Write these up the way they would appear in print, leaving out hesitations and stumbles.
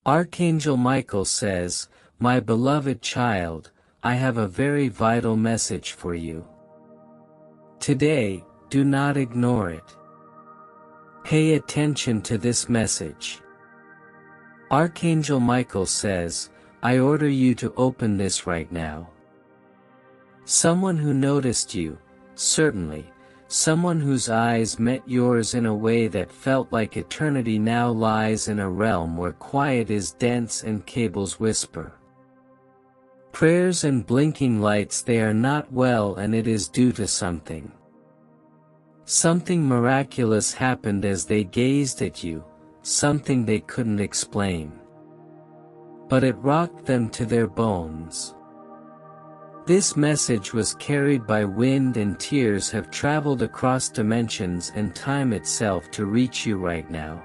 Archangel Michael says, "My beloved child, I have a very vital message for you. Today, do not ignore it. Pay attention to this message." Archangel Michael says, "I order you to open this right now." Someone who noticed you, certainly, someone whose eyes met yours in a way that felt like eternity now lies in a realm where quiet is dense and cables whisper. Prayers and blinking lights, they are not well, and it is due to something. Something miraculous happened as they gazed at you, something they couldn't explain. But it rocked them to their bones. This message was carried by wind, and tears have traveled across dimensions and time itself to reach you right now.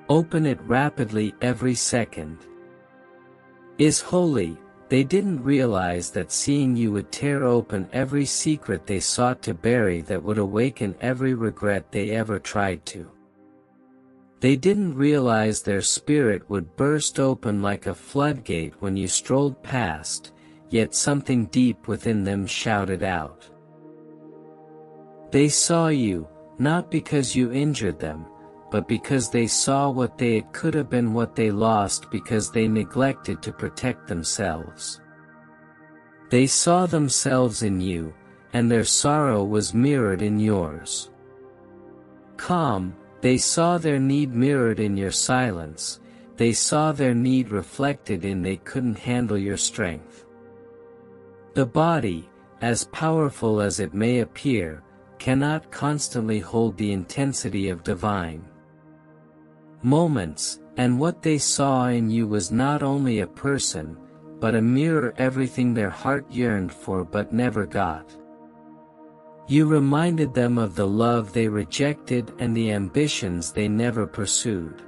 Open it rapidly every second. Is holy. They didn't realize that seeing you would tear open every secret they sought to bury, that would awaken every regret they ever tried to. They didn't realize their spirit would burst open like a floodgate when you strolled past, yet something deep within them shouted out. They saw you, not because you injured them, but because they saw what they could have been, what they lost because they neglected to protect themselves. They saw themselves in you, and their sorrow was mirrored in yours. Calm, they saw their need mirrored in your silence, they saw their need reflected in they couldn't handle your strength. The body, as powerful as it may appear, cannot constantly hold the intensity of divine moments, and what they saw in you was not only a person, but a mirror, everything their heart yearned for but never got. You reminded them of the love they rejected and the ambitions they never pursued.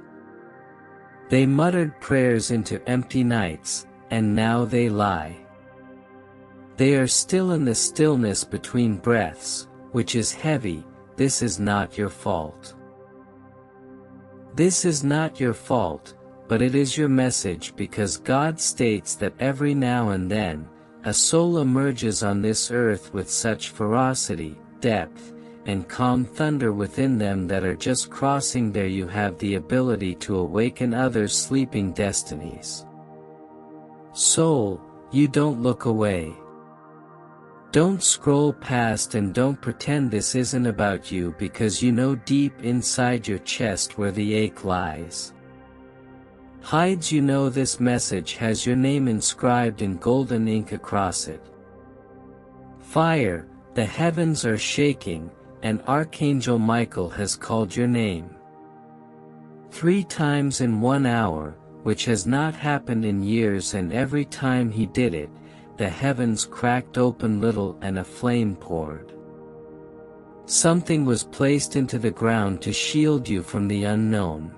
They muttered prayers into empty nights, and now they lie. They are still in the stillness between breaths, which is heavy. This is not your fault. This is not your fault, but it is your message, because God states that every now and then, a soul emerges on this earth with such ferocity, depth, and calm thunder within them that are just crossing there. You have the ability to awaken others' sleeping destinies. Soul, you don't look away. Don't scroll past, and don't pretend this isn't about you, because you know deep inside your chest where the ache lies. Hides, you know this message has your name inscribed in golden ink across it. Fire, the heavens are shaking, and Archangel Michael has called your name 3 times in 1 hour, which has not happened in years, and every time he did it, the heavens cracked open little and a flame poured. Something was placed into the ground to shield you from the unknown.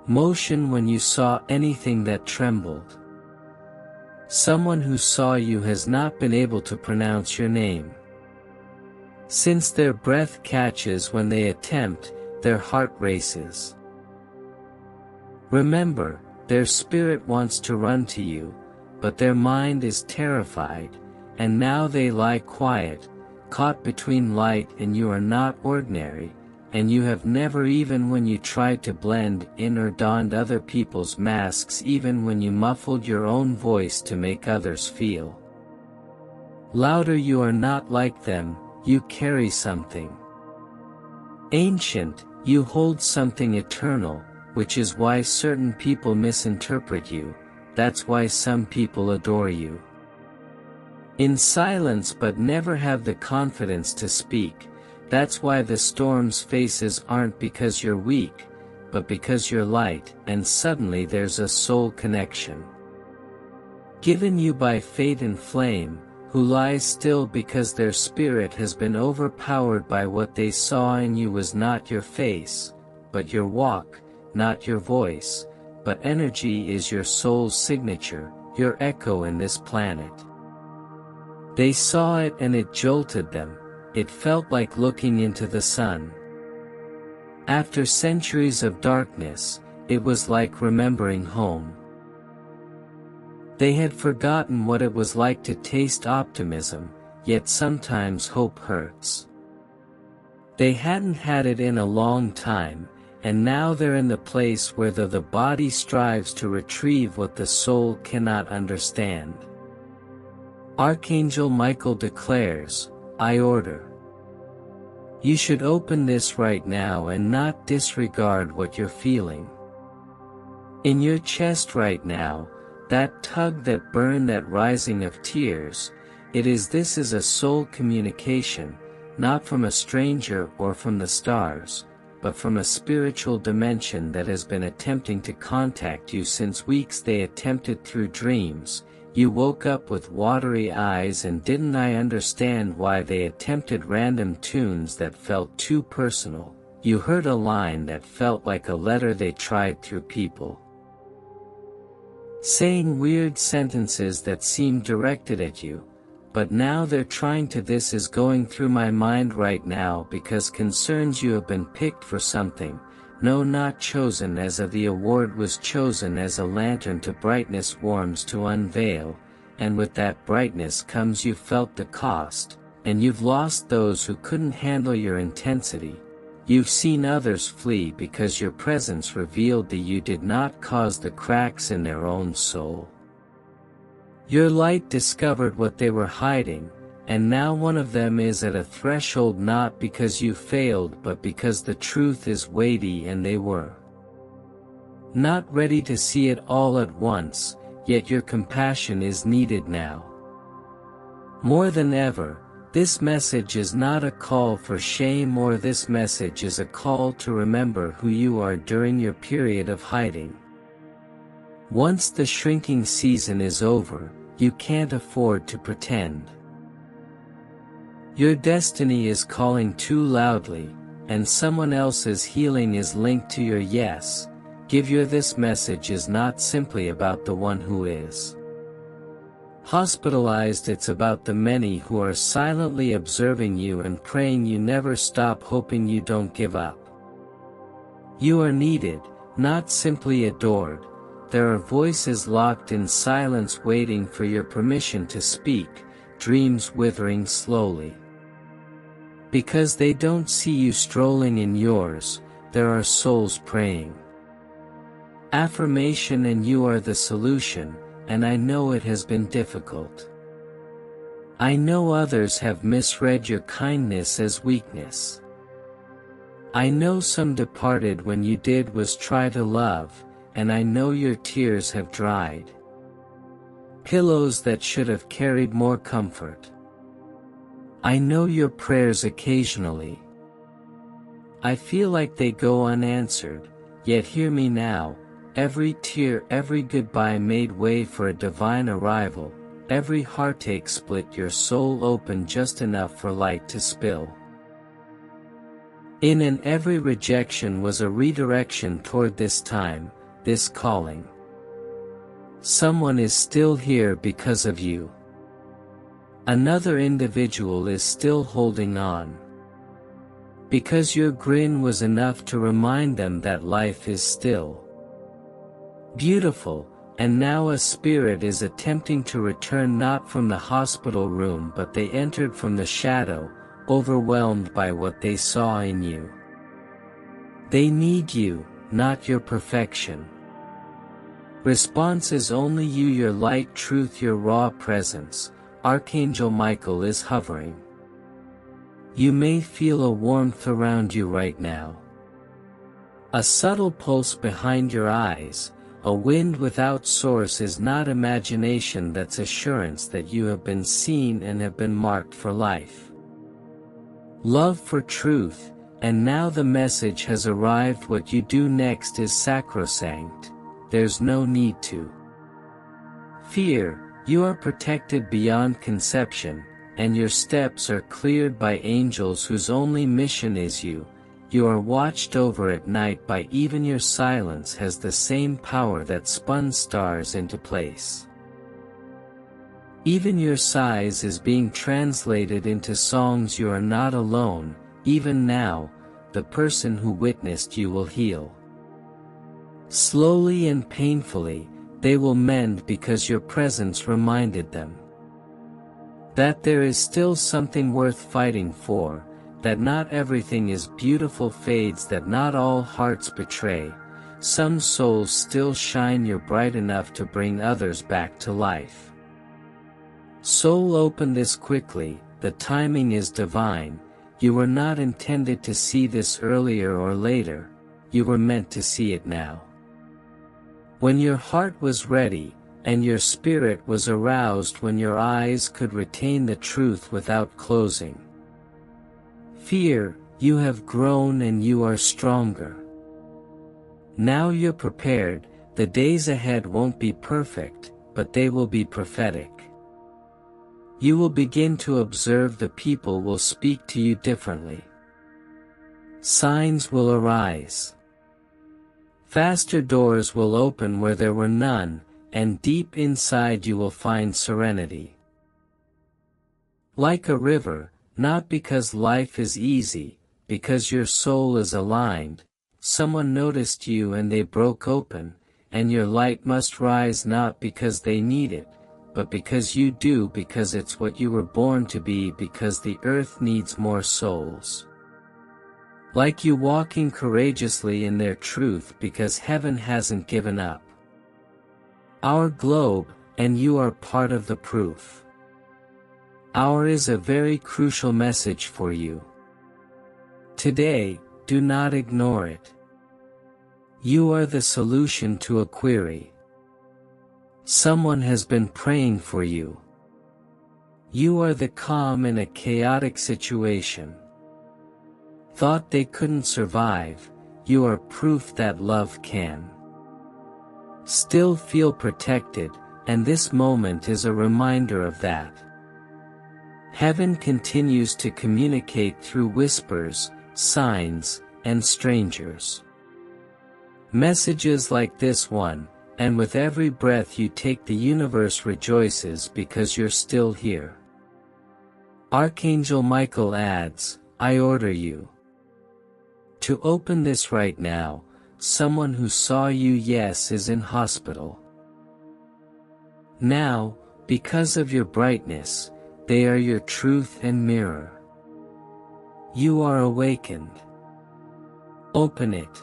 Motion when you saw anything that trembled. Someone who saw you has not been able to pronounce your name. Since their breath catches when they attempt, their heart races. Remember, their spirit wants to run to you, but their mind is terrified, and now they lie quiet, caught between light and you are not ordinary, and you have never, even when you tried to blend in or donned other people's masks, even when you muffled your own voice to make others feel louder, you are not like them. You carry something ancient, you hold something eternal, which is why certain people misinterpret you. That's why some people adore you in silence but never have the confidence to speak. That's why the storm's faces aren't because you're weak, but because you're light, and suddenly there's a soul connection given you by fate and flame, who lies still because their spirit has been overpowered by what they saw in you was not your face, but your walk, not your voice, but energy is your soul's signature, your echo in this planet. They saw it and it jolted them. It felt like looking into the sun. After centuries of darkness, it was like remembering home. They had forgotten what it was like to taste optimism, yet sometimes hope hurts. They hadn't had it in a long time, and now they're in the place where the body strives to retrieve what the soul cannot understand. Archangel Michael declares, I order. You should open this right now and not disregard what you're feeling. In your chest right now, that tug, that burn, that rising of tears, this is a soul communication, not from a stranger or from the stars, but from a spiritual dimension that has been attempting to contact you since weeks. They attempted through dreams. You woke up with watery eyes and didn't understand why. They attempted random tunes that felt too personal. You heard a line that felt like a letter. They tried through people, saying weird sentences that seemed directed at you. But now they're trying to. This is going through my mind right now because concerns you have been picked for something. No, not chosen as the award was chosen as a lantern to brightness warms to unveil, and with that brightness comes you felt the cost, and you've lost those who couldn't handle your intensity. You've seen others flee because your presence revealed that you did not cause the cracks in their own soul. Your light discovered what they were hiding, and now one of them is at a threshold, not because you failed but because the truth is weighty and they were not ready to see it all at once, yet your compassion is needed now. More than ever, this message is not a call for shame, or this message is a call to remember who you are during your period of hiding. Once the shrinking season is over, you can't afford to pretend. Your destiny is calling too loudly, and someone else's healing is linked to your yes. This message is not simply about the one who is hospitalized, it's about the many who are silently observing you and praying you never stop, hoping you don't give up. You are needed, not simply adored. There are voices locked in silence waiting for your permission to speak, dreams withering slowly. Because they don't see you strolling in yours, there are souls praying. Affirmation, and you are the solution, and I know it has been difficult. I know others have misread your kindness as weakness. I know some departed when you did was try to love, and I know your tears have dried pillows that should have carried more comfort. I know your prayers occasionally. I feel like they go unanswered, yet hear me now. Every tear, every goodbye made way for a divine arrival. Every heartache split your soul open just enough for light to spill. In and every rejection was a redirection toward this time, this calling. Someone is still here because of you. Another individual is still holding on. Because your grin was enough to remind them that life is still beautiful, and now a spirit is attempting to return, not from the hospital room, but they entered from the shadow, overwhelmed by what they saw in you. They need you, not your perfection. Response is only you, your light, truth, your raw presence. Archangel Michael is hovering. You may feel a warmth around you right now. A subtle pulse behind your eyes. A wind without source is not imagination, that's assurance that you have been seen and have been marked for life. Love for truth, and now the message has arrived. What you do next is sacrosanct. There's no need to fear. You are protected beyond conception, and your steps are cleared by angels whose only mission is you. You are watched over at night by even your silence has the same power that spun stars into place. Even your sighs is being translated into songs. You are not alone. Even now, the person who witnessed you will heal. Slowly and painfully, they will mend because your presence reminded them that there is still something worth fighting for, that not everything is beautiful fades, that not all hearts betray, some souls still shine, you're bright enough to bring others back to life. Soul, open this quickly, the timing is divine, you were not intended to see this earlier or later, you were meant to see it now. When your heart was ready, and your spirit was aroused, when your eyes could retain the truth without closing. Fear, you have grown and you are stronger. Now you're prepared, the days ahead won't be perfect, but they will be prophetic. You will begin to observe, the people will speak to you differently. Signs will arise. Faster doors will open where there were none, and deep inside you will find serenity. Like a river, not because life is easy, because your soul is aligned, someone noticed you and they broke open, and your light must rise not because they need it, but because you do, because it's what you were born to be, because the earth needs more souls like you walking courageously in their truth, because heaven hasn't given up our globe, and you are part of the proof. Our is a very crucial message for you. Today, do not ignore it. You are the solution to a query. Someone has been praying for you. You are the calm in a chaotic situation. Thought they couldn't survive, you are proof that love can. Still feel protected, and this moment is a reminder of that. Heaven continues to communicate through whispers, signs, and strangers. Messages like this one, and with every breath you take, the universe rejoices because you're still here. Archangel Michael adds, I order you to open this right now. Someone who saw you, yes, is in hospital. Now, because of your brightness, they are your truth and mirror. You are awakened. Open it.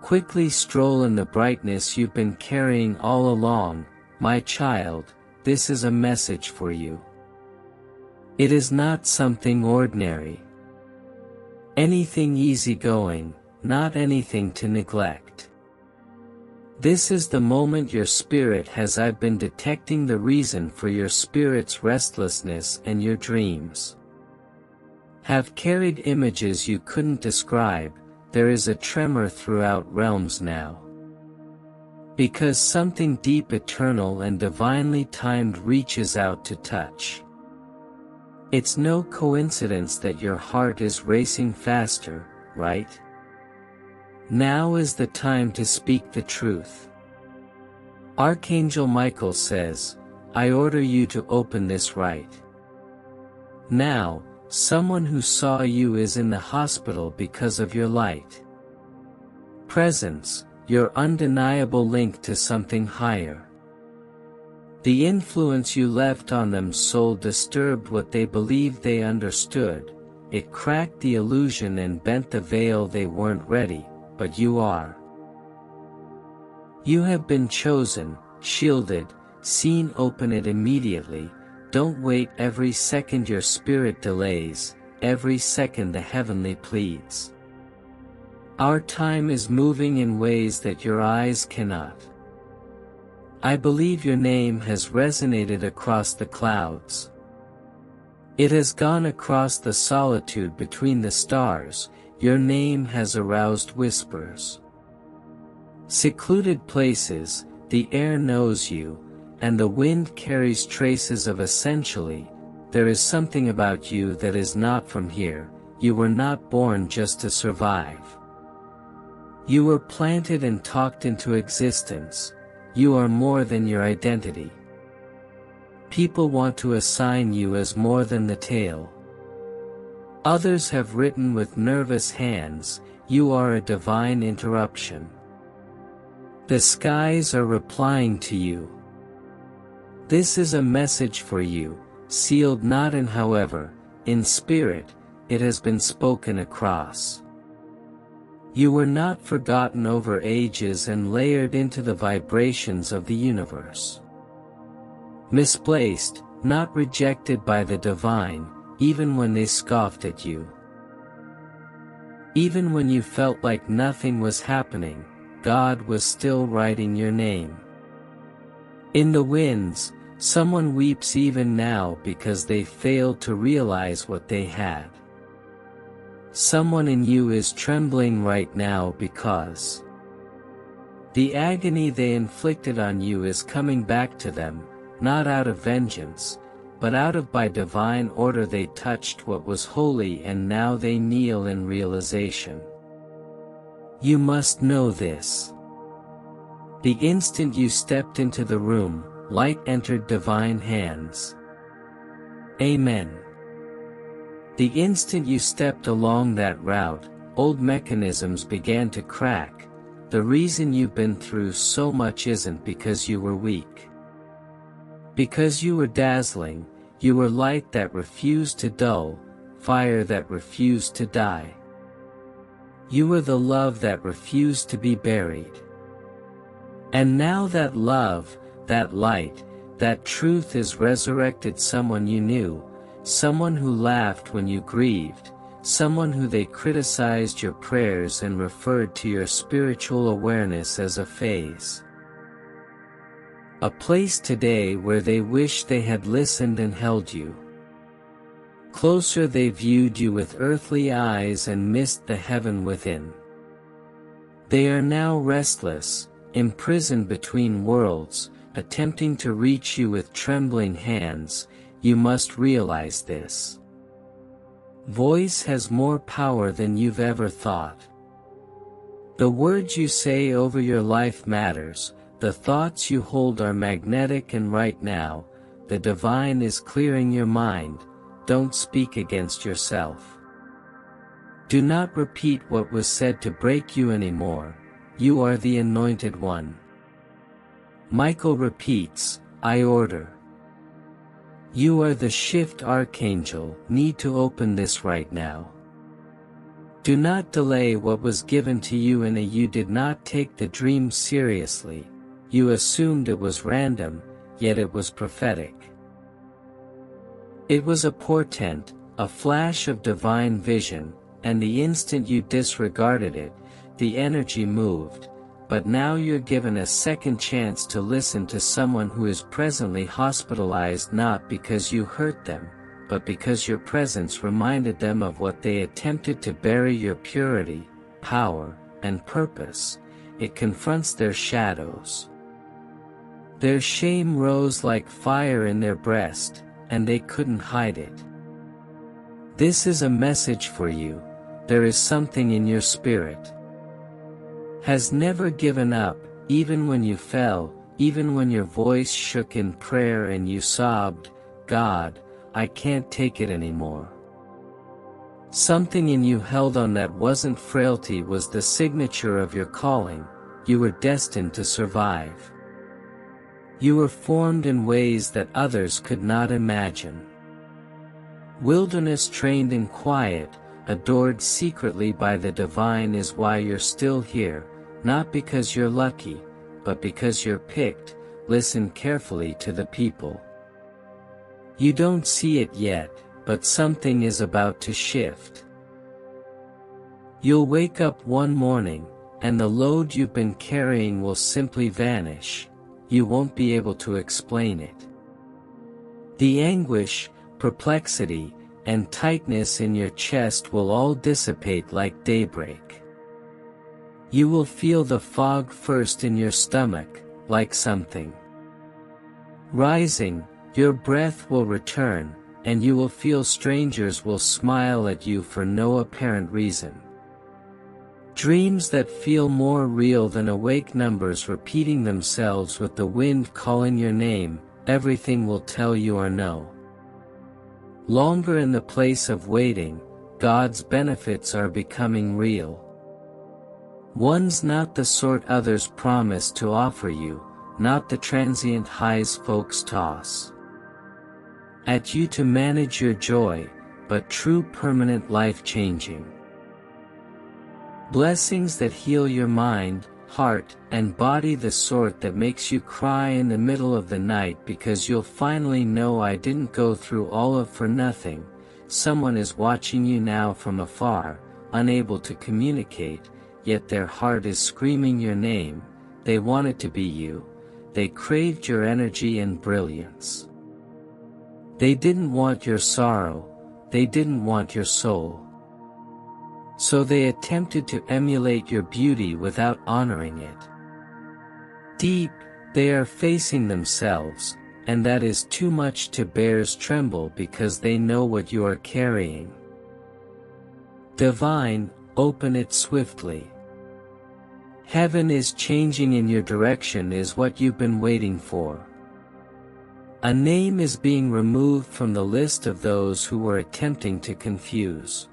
Quickly stroll in the brightness you've been carrying all along, my child, this is a message for you. It is not something ordinary. Anything easygoing, not anything to neglect. This is the moment your spirit has. I've been detecting the reason for your spirit's restlessness, and your dreams have carried images you couldn't describe. There is a tremor throughout realms now, because something deep, eternal, and divinely timed reaches out to touch. It's no coincidence that your heart is racing faster, right? Now is the time to speak the truth. Archangel Michael says, I order you to open this right now. Someone who saw you is in the hospital because of your light presence, your undeniable link to something higher. The influence you left on them soul disturbed what they believed they understood. It cracked the illusion and bent the veil. They weren't ready, but you are. You have been chosen, shielded, seen. Open it immediately. Don't wait. Every second your spirit delays, every second the heavenly pleads. Our time is moving in ways that your eyes cannot. I believe your name has resonated across the clouds. It has gone across the solitude between the stars. Your name has aroused whispers. Secluded places, the air knows you, and the wind carries traces of essentially. There is something about you that is not from here. You were not born just to survive. You were planted and talked into existence. You are more than your identity. People want to assign you as more than the tale others have written with nervous hands. You are a divine interruption. The skies are replying to you. This is a message for you, sealed not in however, in spirit, it has been spoken across. You were not forgotten over ages and layered into the vibrations of the universe. Misplaced, not rejected by the divine, even when they scoffed at you. Even when you felt like nothing was happening, God was still writing your name. In the winds, someone weeps even now because they failed to realize what they had. Someone in you is trembling right now because the agony they inflicted on you is coming back to them, not out of vengeance, but out of by divine order they touched what was holy and now they kneel in realization. You must know this. The instant you stepped into the room, light entered divine hands. Amen. The instant you stepped along that route, old mechanisms began to crack. The reason you've been through so much isn't because you were weak. Because you were dazzling, you were light that refused to dull, fire that refused to die. You were the love that refused to be buried. And now that love, that light, that truth is resurrected someone you knew, someone who laughed when you grieved, someone who they criticized your prayers and referred to your spiritual awareness as a phase. A place today where they wish they had listened and held you. Closer they viewed you with earthly eyes and missed the heaven within. They are now restless, imprisoned between worlds, attempting to reach you with trembling hands. You must realize this. Voice has more power than you've ever thought. The words you say over your life matters, the thoughts you hold are magnetic and right now, the divine is clearing your mind. Don't speak against yourself. Do not repeat what was said to break you anymore. You are the anointed one. Michael repeats, I order. You are the shift archangel, need to open this right now. Do not delay what was given to you you did not take the dream seriously. You assumed it was random, yet it was prophetic. It was a portent, a flash of divine vision, and the instant you disregarded it, the energy moved. But now you're given a second chance to listen to someone who is presently hospitalized not because you hurt them, but because your presence reminded them of what they attempted to bury your purity, power, and purpose. It confronts their shadows. Their shame rose like fire in their breast, and they couldn't hide it. This is a message for you. There is something in your spirit. Has never given up, even when you fell, even when your voice shook in prayer and you sobbed, God, I can't take it anymore. Something in you held on that wasn't frailty was the signature of your calling. You were destined to survive. You were formed in ways that others could not imagine. Wilderness trained in quiet, adored secretly by the divine is why you're still here. Not because you're lucky, but because you're picked. Listen carefully to the people. You don't see it yet, but something is about to shift. You'll wake up one morning, and the load you've been carrying will simply vanish. You won't be able to explain it. The anguish, perplexity, and tightness in your chest will all dissipate like daybreak. You will feel the fog first in your stomach, like something rising. Your breath will return, and you will feel strangers will smile at you for no apparent reason. Dreams that feel more real than awake numbers repeating themselves with the wind calling your name, everything will tell you or no. Longer in the place of waiting, God's benefits are becoming real. One's not the sort others promise to offer you, not the transient highs folks toss at you to manage your joy, but true permanent life-changing blessings that heal your mind, heart, and body, the sort that makes you cry in the middle of the night because you'll finally know I didn't go through all of for nothing. Someone is watching you now from afar, unable to communicate, yet their heart is screaming your name. They wanted to be you. They craved your energy and brilliance. They didn't want your sorrow. They didn't want your soul. So they attempted to emulate your beauty without honoring it. Deep, they are facing themselves, and that is too much to bears tremble because they know what you are carrying. Divine, open it swiftly. Heaven is changing in your direction is what you've been waiting for. A name is being removed from the list of those who were attempting to confuse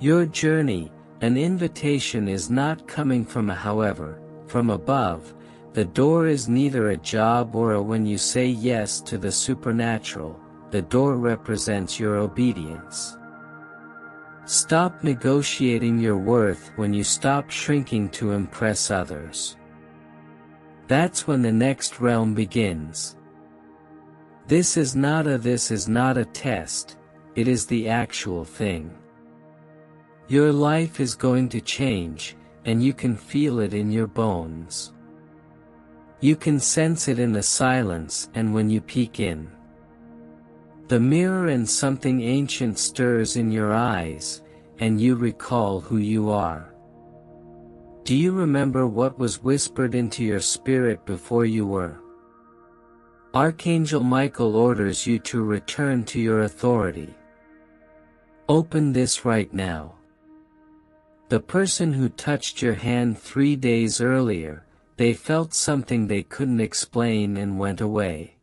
your journey. An invitation is not coming from a however, from above. The door is neither a job or a when you say yes to the supernatural. The door represents your obedience. Stop negotiating your worth when you stop shrinking to impress others. That's when the next realm begins. This is not a test, it is the actual thing. Your life is going to change, and you can feel it in your bones. You can sense it in the silence and when you peek in the mirror and something ancient stirs in your eyes, and you recall who you are. Do you remember what was whispered into your spirit before you were? Archangel Michael orders you to return to your authority. Open this right now. The person who touched your hand 3 days earlier, they felt something they couldn't explain and went away.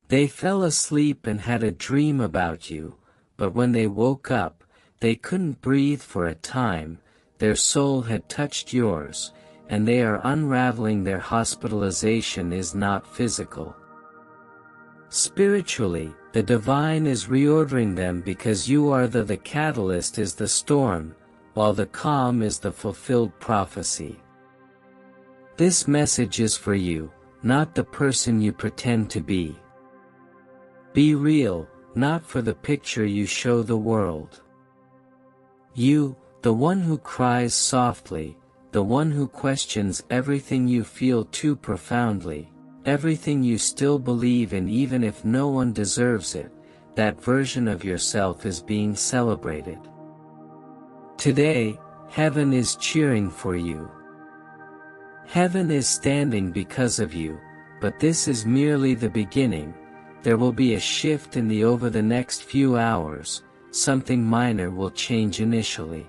They fell asleep and had a dream about you, but when they woke up, they couldn't breathe for a time. Their soul had touched yours, and they are unraveling. Their hospitalization is not physical. Spiritually, the divine is reordering them because you are the catalyst is the storm, while the calm is the fulfilled prophecy. This message is for you, not the person you pretend to be. Be real, not for the picture you show the world. You, the one who cries softly, the one who questions everything you feel too profoundly, everything you still believe in even if no one deserves it, that version of yourself is being celebrated. Today, heaven is cheering for you. Heaven is standing because of you, but this is merely the beginning. There will be a shift over the next few hours. Something minor will change initially.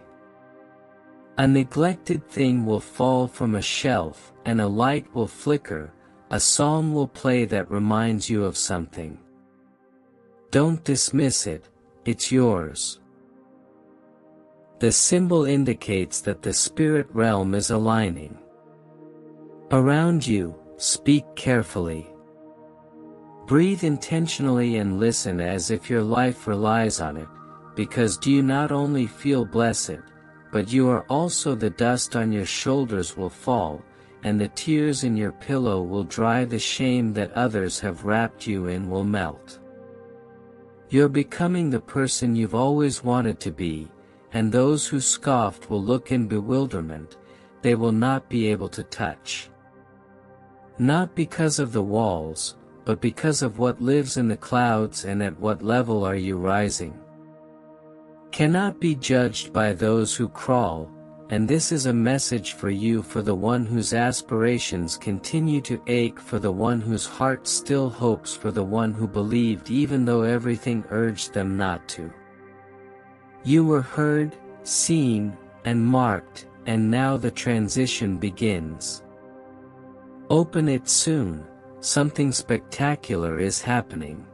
A neglected thing will fall from a shelf, and a light will flicker. A song will play that reminds you of something. Don't dismiss it, it's yours. The symbol indicates that the spirit realm is aligning. Around you, speak carefully. Breathe intentionally and listen as if your life relies on it, because do you not only feel blessed, but you are also the dust on your shoulders will fall, and the tears in your pillow will dry. The shame that others have wrapped you in will melt. You're becoming the person you've always wanted to be, and those who scoffed will look in bewilderment. They will not be able to touch. Not because of the walls, but because of what lives in the clouds. And at what level are you rising? Cannot be judged by those who crawl, and this is a message for you, for the one whose aspirations continue to ache, for the one whose heart still hopes, for the one who believed even though everything urged them not to. You were heard, seen, and marked, and now the transition begins. Open it soon. Something spectacular is happening.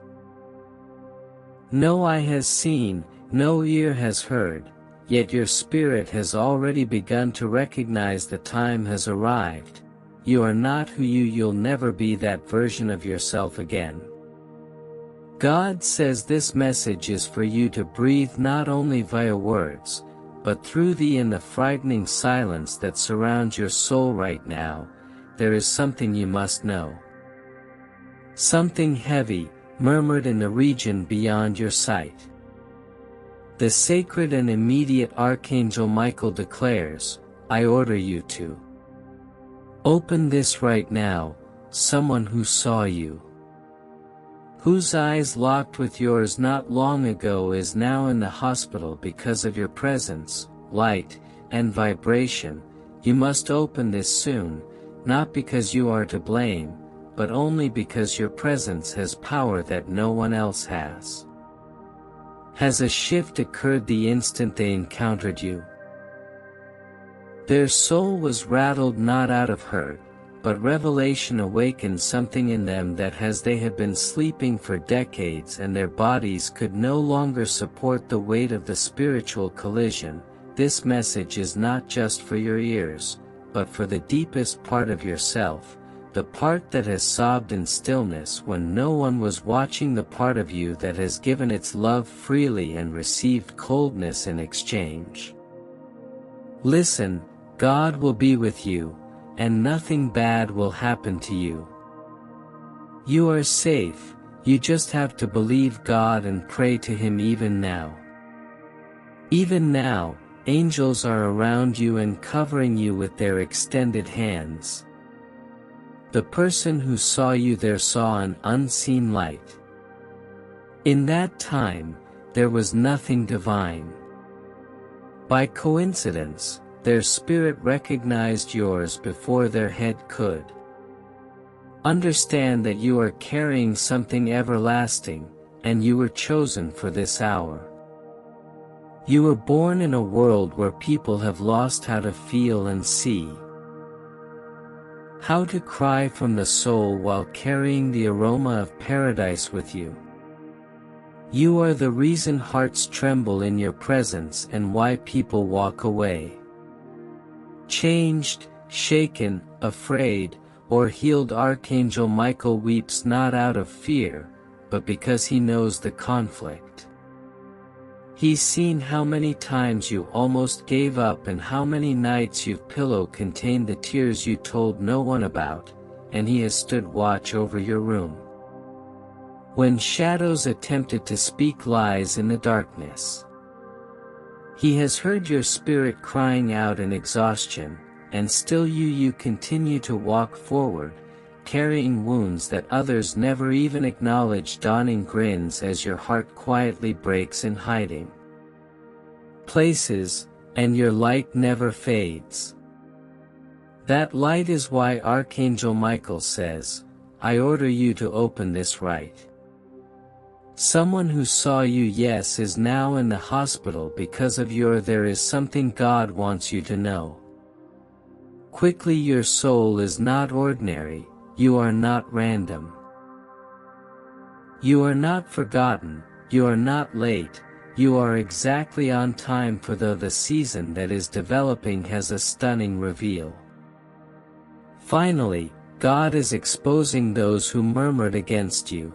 No eye has seen, no ear has heard, yet your spirit has already begun to recognize the time has arrived. You are not who you'll never be that version of yourself again. God says this message is for you to breathe not only via words, but through in the frightening silence that surrounds your soul right now. There is something you must know. Something heavy, murmured in the region beyond your sight. The sacred and immediate Archangel Michael declares, I order you to open this right now, someone who saw you, whose eyes locked with yours not long ago is now in the hospital because of your presence, light, and vibration. You must open this soon, not because you are to blame, but only because your presence has power that no one else has. Has a shift occurred the instant they encountered you? Their soul was rattled not out of hurt, but revelation awakened something in them that they had been sleeping for decades and their bodies could no longer support the weight of the spiritual collision. This message is not just for your ears, but for the deepest part of yourself, the part that has sobbed in stillness when no one was watching, the part of you that has given its love freely and received coldness in exchange. Listen, God will be with you, and nothing bad will happen to you. You are safe, you just have to believe God and pray to Him even now. Even now, angels are around you and covering you with their extended hands. The person who saw you there saw an unseen light. In that time, there was nothing divine. By coincidence, their spirit recognized yours before their head could. Understand that you are carrying something everlasting, and you were chosen for this hour. You were born in a world where people have lost how to feel and see. How to cry from the soul while carrying the aroma of paradise with you. You are the reason hearts tremble in your presence and why people walk away. Changed, shaken, afraid, or healed. Archangel Michael weeps not out of fear, but because he knows the conflict. He's seen how many times you almost gave up and how many nights your pillow contained the tears you told no one about, and he has stood watch over your room. When shadows attempted to speak lies in the darkness, he has heard your spirit crying out in exhaustion, and still you continue to walk forward, carrying wounds that others never even acknowledge. Dawning grins as your heart quietly breaks in hiding places, and your light never fades. That light is why Archangel Michael says, I order you to open this right. Someone who saw you, yes, is now in the hospital because of there is something God wants you to know. Quickly, your soul is not ordinary, you are not random. You are not forgotten, you are not late, you are exactly on time for the season that is developing has a stunning reveal. Finally, God is exposing those who murmured against you.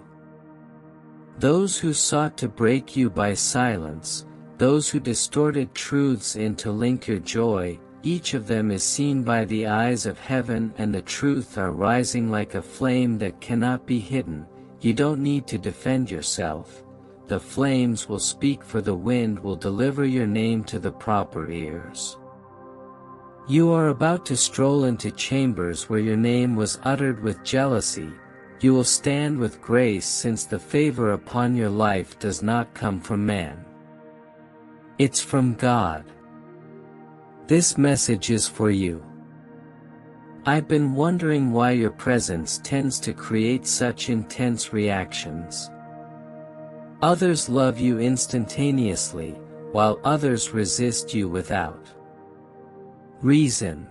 Those who sought to break you by silence, those who distorted truths to link your joy. Each of them is seen by the eyes of heaven, and the truth are rising like a flame that cannot be hidden. You don't need to defend yourself. The flames will speak, for the wind will deliver your name to the proper ears. You are about to stroll into chambers where your name was uttered with jealousy. You will stand with grace, since the favor upon your life does not come from man. It's from God. This message is for you. I've been wondering why your presence tends to create such intense reactions. Others love you instantaneously, while others resist you without reason.